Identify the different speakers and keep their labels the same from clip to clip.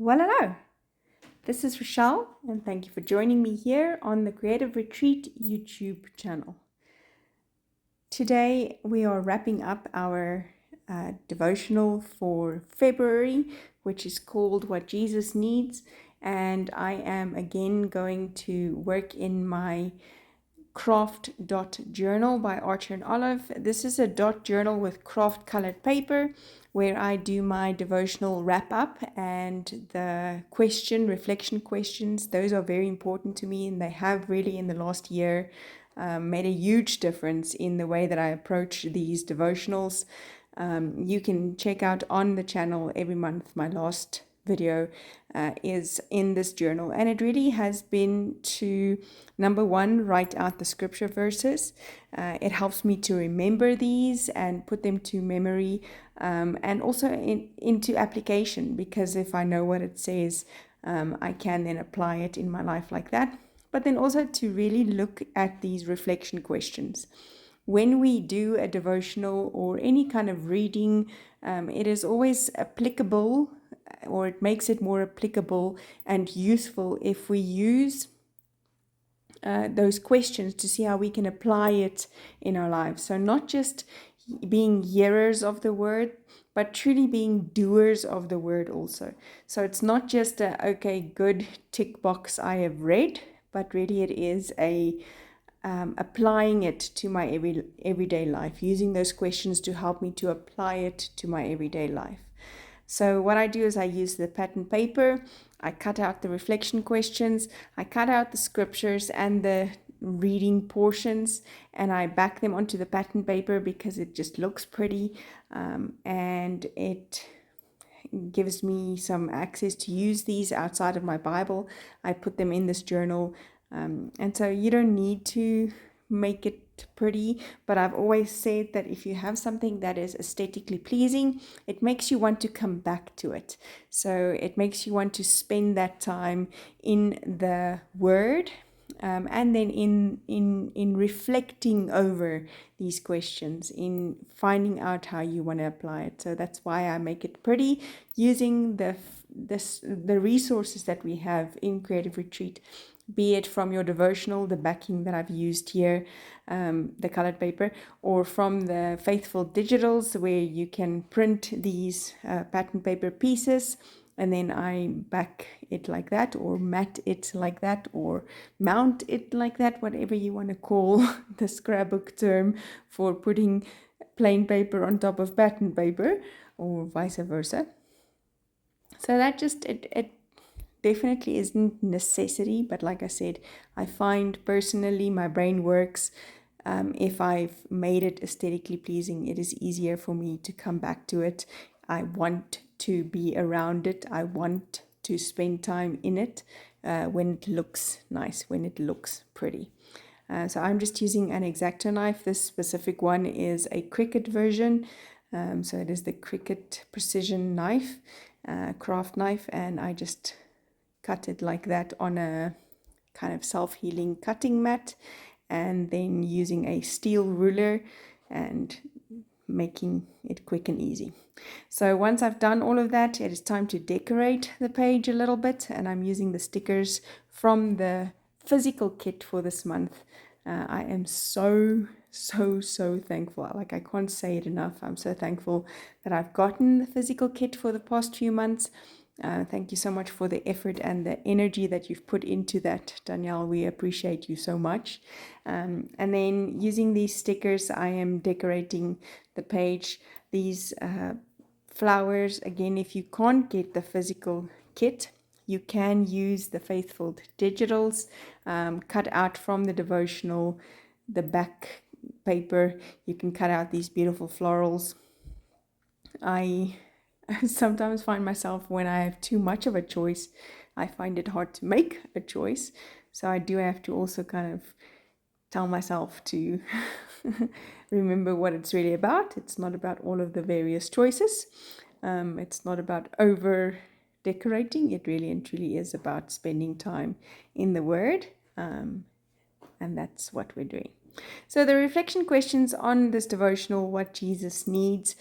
Speaker 1: Well, hello. This is Rochelle, and thank you for joining me here on the Creative Retreat YouTube channel. Today, we are wrapping up our devotional for February, which is called What Jesus Needs. And I am again going to work in my craft dot journal by Archer and Olive. This is a dot journal with craft colored paper where I do my devotional wrap up, and the reflection questions. Those are very important to me, and they have really in the last year made a huge difference in the way that I approach these devotionals. You can check out on the channel every month. My last video is in this journal, and it really has been to, number one, write out the scripture verses. It helps me to remember these and put them to memory, and also into application, because if I know what it says, I can then apply it in my life like that. But then also to really look at these reflection questions. When we do a devotional or any kind of reading, it is always applicable, or it makes it more applicable and useful if we use those questions to see how we can apply it in our lives. So not just being hearers of the word, but truly being doers of the word also. So it's not just a, okay, good tick box, I have read, but really it is a applying it to my everyday life, using those questions to help me to apply it to my everyday life. So what I do is I use the pattern paper, I cut out the reflection questions, I cut out the scriptures and the reading portions, and I back them onto the pattern paper because it just looks pretty, and it gives me some access to use these outside of my Bible. I put them in this journal, and so you don't need to make it pretty, but I've always said that if you have something that is aesthetically pleasing, it makes you want to come back to it. So it makes you want to spend that time in the Word, and then in reflecting over these questions, in finding out how you want to apply it. So that's why I make it pretty, using the resources that we have in Creative Retreat, be it from your devotional, the backing that I've used here, the colored paper, or from the Faithfilled Digitals, where you can print these pattern paper pieces, and then I back it like that, or mat it like that, or mount it like that, whatever you want to call the scrapbook term for putting plain paper on top of pattern paper, or vice versa. So that just, it definitely isn't necessity, but like I said, I find personally my brain works. If I've made it aesthetically pleasing, it is easier for me to come back to it. I want to be around it. I want to spend time in it when it looks nice, when it looks pretty. So I'm just using an X-Acto knife. This specific one is a Cricut version. So it is the Cricut precision knife, craft knife, and I just cut it like that on a kind of self-healing cutting mat, and then using a steel ruler and making it quick and easy. So once I've done all of that, it is time to decorate the page a little bit, and I'm using the stickers from the physical kit for this month. I am so thankful. Like, I can't say it enough. I'm so thankful that I've gotten the physical kit for the past few months. Thank you so much for the effort and the energy that you've put into that, Danielle. We appreciate you so much. And then using these stickers, I am decorating the page. These flowers, again, if you can't get the physical kit, you can use the Faithfilled Digitals, cut out from the devotional, the back paper. You can cut out these beautiful florals. I sometimes find myself, when I have too much of a choice, I find it hard to make a choice. So I do have to also kind of tell myself to remember what it's really about. It's not about all of the various choices. It's not about over decorating. It really and truly is about spending time in the Word. And that's what we're doing. So the reflection questions on this devotional, What Jesus Needs,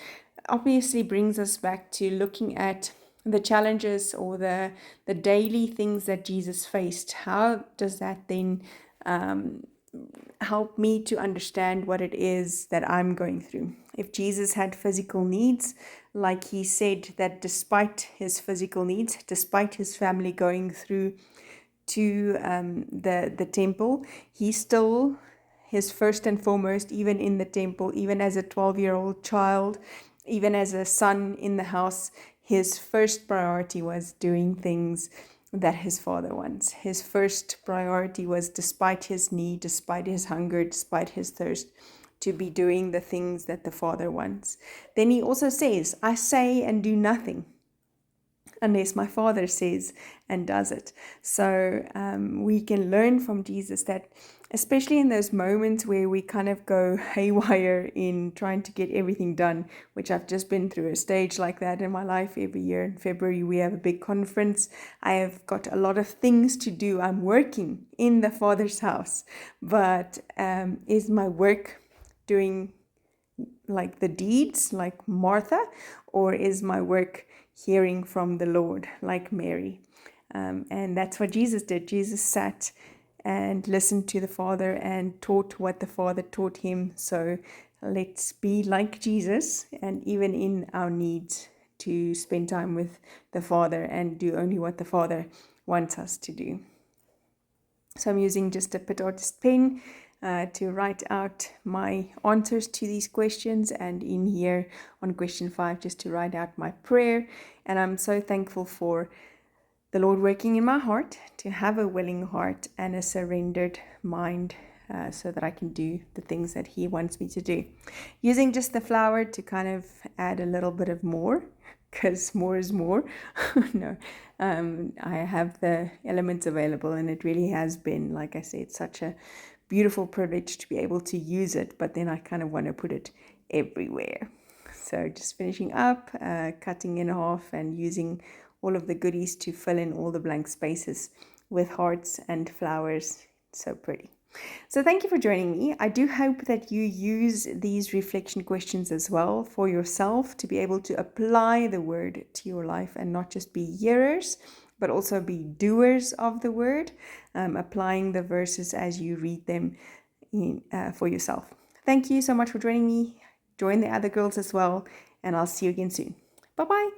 Speaker 1: obviously brings us back to looking at the challenges or the daily things that Jesus faced, how does that then help me to understand what it is that I'm going through? If Jesus had physical needs, like he said that despite his physical needs, despite his family going through to the temple, he still, his first and foremost, even in the temple, even as a 12-year-old child, even as a son in the house, his first priority was doing things that his father wants. His first priority was, despite his need, despite his hunger, despite his thirst, to be doing the things that the father wants. Then he also says, I say and do nothing unless my Father says and does it. So we can learn from Jesus that, especially in those moments where we kind of go haywire in trying to get everything done, which I've just been through a stage like that in my life. Every year in February, we have a big conference. I have got a lot of things to do. I'm working in the Father's house, but is my work doing like the deeds, like Martha, or is my work hearing from the Lord, like Mary? And that's what Jesus did. Jesus sat and listened to the Father and taught what the Father taught him. So let's be like Jesus, and even in our needs, to spend time with the Father and do only what the Father wants us to do. So I'm using just a pit artist pen to write out my answers to these questions, and in here on question 5 just to write out my prayer. And I'm so thankful for the Lord working in my heart to have a willing heart and a surrendered mind, so that I can do the things that he wants me to do. Using just the flour to kind of add a little bit of more, because more is more. No, I have the elements available, and it really has been, like I said, such a beautiful privilege to be able to use it, but then I kind of want to put it everywhere. So just finishing up, cutting in half and using all of the goodies to fill in all the blank spaces with hearts and flowers. So pretty. So thank you for joining me. I do hope that you use these reflection questions as well for yourself, to be able to apply the word to your life and not just be hearers, but also be doers of the word, applying the verses as you read them for yourself. Thank you so much for joining me. Join the other girls as well, and I'll see you again soon. Bye-bye.